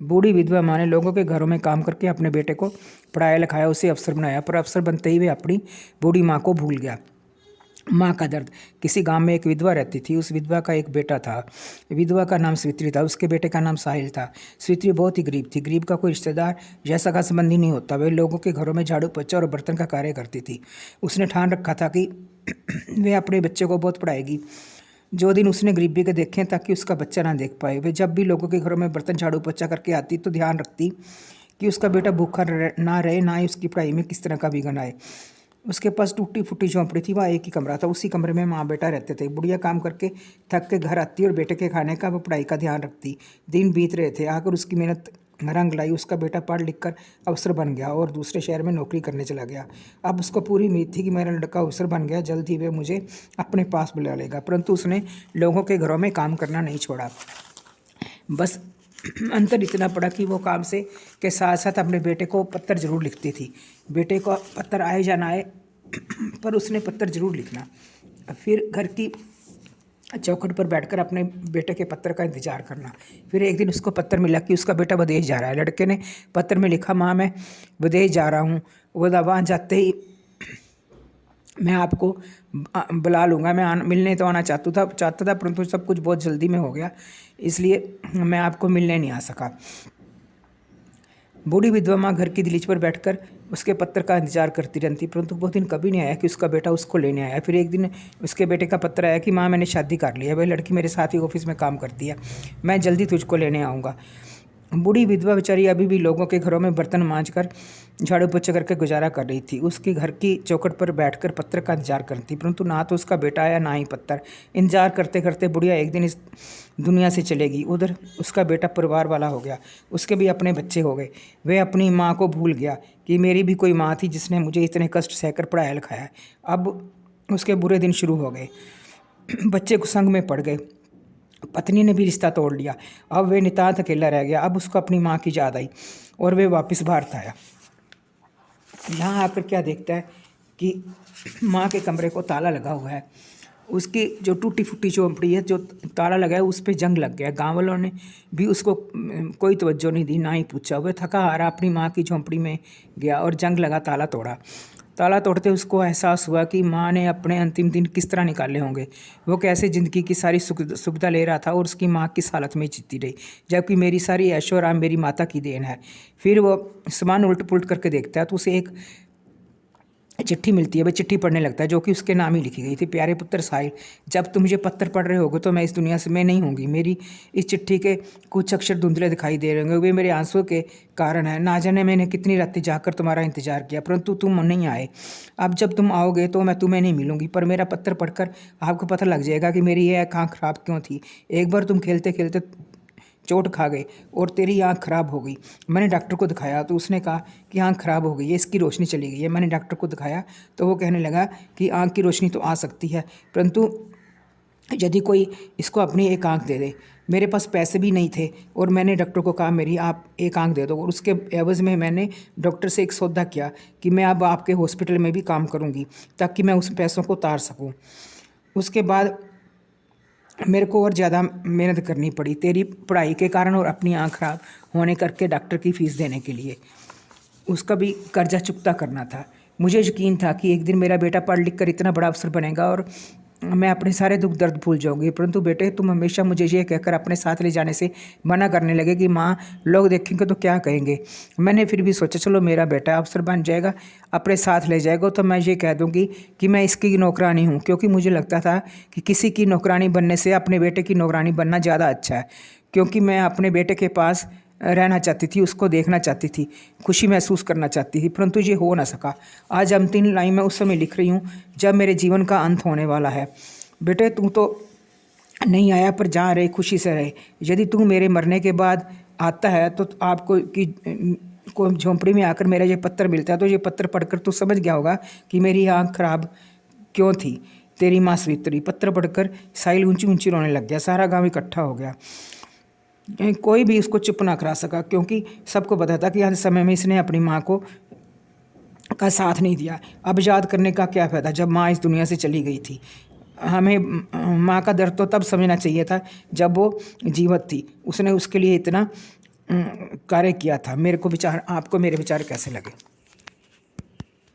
बूढ़ी विधवा माँ ने लोगों के घरों में काम करके अपने बेटे को पढ़ाया लिखाया, उसे अफसर बनाया, पर अफसर बनते ही वे अपनी बूढ़ी माँ को भूल गया। माँ का दर्द। किसी गांव में एक विधवा रहती थी। उस विधवा का एक बेटा था। विधवा का नाम स्वित्री था। उसके बेटे का नाम साहिल था। स्वित्री बहुत ही गरीब थी। गरीब का कोई रिश्तेदार या सगा संबंधी नहीं होता। वे लोगों के घरों में झाड़ू पोछा और बर्तन का कार्य करती थी। उसने ठान रखा था कि वे अपने बच्चे को बहुत पढ़ाएगी। जो दिन उसने गरीबी के देखे ताकि उसका बच्चा ना देख पाए। वे जब भी लोगों के घरों में बर्तन झाड़ू पोछा करके आती तो ध्यान रखती कि उसका बेटा भूखा ना रहे, ना ही उसकी पढ़ाई में किस तरह का विघ्न आए। उसके पास टूटी फूटी झोंपड़ी थी। वहाँ एक ही कमरा था। उसी कमरे में माँ बेटा रहते थे। बुढ़िया काम करके थक के घर आती और बेटे के खाने का व पढ़ाई का ध्यान रखती। दिन बीत रहे थे। आकर उसकी मेहनत रंग लाई। उसका बेटा पढ़ लिख कर अफसर बन गया और दूसरे शहर में नौकरी करने चला गया। अब उसको पूरी उम्मीद थी कि मेरा लड़का अफसर बन गया, जल्द ही वे मुझे अपने पास बुला लेगा। परंतु उसने लोगों के घरों में काम करना नहीं छोड़ा। बस अंतर इतना पड़ा कि वो काम से के साथ साथ अपने बेटे को पत्र जरूर लिखती थी। बेटे को पत्र आए या ना आए, पर उसने पत्र जरूर लिखना। फिर घर की चौखट पर बैठकर अपने बेटे के पत्र का इंतजार करना। फिर एक दिन उसको पत्र मिला कि उसका बेटा विदेश जा रहा है। लड़के ने पत्र में लिखा, माँ मैं विदेश जा रहा हूँ, वहाँ जाते ही मैं आपको बुला लूँगा। मैं मिलने तो आना चाहता था परंतु सब कुछ बहुत जल्दी में हो गया, इसलिए मैं आपको मिलने नहीं आ सका। बूढ़ी विधवा माँ घर की दहलीज पर बैठकर उसके पत्र का इंतजार करती रहती, परंतु वो दिन कभी नहीं आया कि उसका बेटा उसको लेने आया। फिर एक दिन उसके बेटे का पत्र आया कि माँ मैंने शादी कर ली है, वह लड़की मेरे साथ ही ऑफिस में काम करती है, मैं जल्दी तुझको लेने आऊँगा। बूढ़ी विधवा बेचारी अभी भी लोगों के घरों में बर्तन मांज कर झाड़ू पोछा करके गुजारा कर रही थी। उसके घर की चौखट पर बैठकर पत्र का इंतजार करती, परंतु ना तो उसका बेटा आया ना ही पत्र। इंतजार करते करते बुढ़िया एक दिन इस दुनिया से चलेगी। उधर उसका बेटा परिवार वाला हो गया, उसके भी अपने बच्चे हो गए। वह अपनी माँ को भूल गया कि मेरी भी कोई माँ थी जिसने मुझे इतने कष्ट सहकर पढ़ाया लिखाया। अब उसके बुरे दिन शुरू हो गए। बच्चे कुसंग में पड़ गए। पत्नी ने भी रिश्ता तोड़ लिया। अब वे नितांत अकेला रह गया। अब उसको अपनी माँ की याद आई और वे वापस भारत आया। यहाँ आकर क्या देखता है कि माँ के कमरे को ताला लगा हुआ है। उसकी जो टूटी फूटी झोंपड़ी है, जो ताला लगा है, उस पर जंग लग गया। गाँव वालों ने भी उसको कोई तवज्जो नहीं दी, ना ही पूछा। वह थका हारा अपनी माँ की झोंपड़ी में गया और जंग लगा, ताला तोड़ा। ताला तोड़ते उसको एहसास हुआ कि माँ ने अपने अंतिम दिन किस तरह निकाले होंगे। वो कैसे ज़िंदगी की सारी सुविधा ले रहा था और उसकी माँ किस हालत में जीती रही, जबकि मेरी सारी ऐशो आराम मेरी माता की देन है। फिर वो सामान उल्ट पुलट करके देखता है तो उसे एक चिट्ठी मिलती है। वह चिट्ठी पढ़ने लगता है जो कि उसके नाम ही लिखी गई थी, प्यारे पुत्र साहिल, जब तुम मुझे पत्र पढ़ रहे होगे तो मैं इस दुनिया से मैं नहीं होंगी। मेरी इस चिट्ठी के कुछ अक्षर धुंधले दिखाई दे रहे होंगे, वे मेरे आंसुओं के कारण है। ना जाने मैंने कितनी रातें जाकर तुम्हारा इंतजार किया, परंतु तुम नहीं आए। अब जब तुम आओगे तो मैं तुम्हें नहीं मिलूंगी, पर मेरा पत्र पढ़कर आपको पता लग जाएगा कि मेरी यह आँख खराब क्यों थी। एक बार तुम खेलते खेलते चोट खा गए और तेरी आँख खराब हो गई। मैंने डॉक्टर को दिखाया तो उसने कहा कि आँख खराब हो गई है, इसकी रोशनी चली गई है। मैंने डॉक्टर को दिखाया तो वो कहने लगा कि आँख की रोशनी तो आ सकती है, परंतु यदि कोई इसको अपनी एक आँख दे दे। मेरे पास पैसे भी नहीं थे और मैंने डॉक्टर को कहा मेरी आप एक आँख दे दो, और उसके एवज़ में मैंने डॉक्टर से एक सौदा किया कि मैं अब आपके हॉस्पिटल में भी काम करूँगी ताकि मैं उस पैसों को उतार सकूँ। उसके बाद मेरे को और ज़्यादा मेहनत करनी पड़ी तेरी पढ़ाई के कारण और अपनी आँख खराब होने करके डॉक्टर की फ़ीस देने के लिए। उसका भी कर्जा चुकता करना था। मुझे यकीन था कि एक दिन मेरा बेटा पढ़ लिख कर इतना बड़ा अफसर बनेगा और मैं अपने सारे दुख दर्द भूल जाऊंगी, परंतु बेटे तुम हमेशा मुझे ये कहकर अपने साथ ले जाने से मना करने लगे कि माँ लोग देखेंगे तो क्या कहेंगे। मैंने फिर भी सोचा चलो मेरा बेटा अफसर बन जाएगा, अपने साथ ले जाएगा तो मैं ये कह दूंगी कि मैं इसकी नौकरानी हूँ, क्योंकि मुझे लगता था कि किसी की नौकरानी बनने से अपने बेटे की नौकरानी बनना ज़्यादा अच्छा है, क्योंकि मैं अपने बेटे के पास रहना चाहती थी, उसको देखना चाहती थी, खुशी महसूस करना चाहती थी, परंतु ये हो ना सका। आज अंतिम लाइन मैं उस समय लिख रही हूँ जब मेरे जीवन का अंत होने वाला है। बेटे तू तो नहीं आया, पर जहाँ रहे खुशी से रहे। यदि तू मेरे मरने के बाद आता है तो आपको कि को झोंपड़ी में आकर मेरा ये पत्र मिलता है तो ये पत्र पढ़कर तू समझ गया होगा कि मेरी आँख खराब क्यों थी। तेरी माँ स्वित्री। पत्र पढ़कर साहिल ऊंची ऊंची रोने लग गया। सारा गाँव इकट्ठा हो गया। कोई भी उसको चुप ना करा सका, क्योंकि सबको पता था कि हर समय में इसने अपनी माँ को का साथ नहीं दिया। अब याद करने का क्या फ़ायदा जब माँ इस दुनिया से चली गई थी। हमें माँ का दर्द तो तब समझना चाहिए था जब वो जीवित थी। उसने उसके लिए इतना कार्य किया था। मेरे को विचार, आपको मेरे विचार कैसे लगे?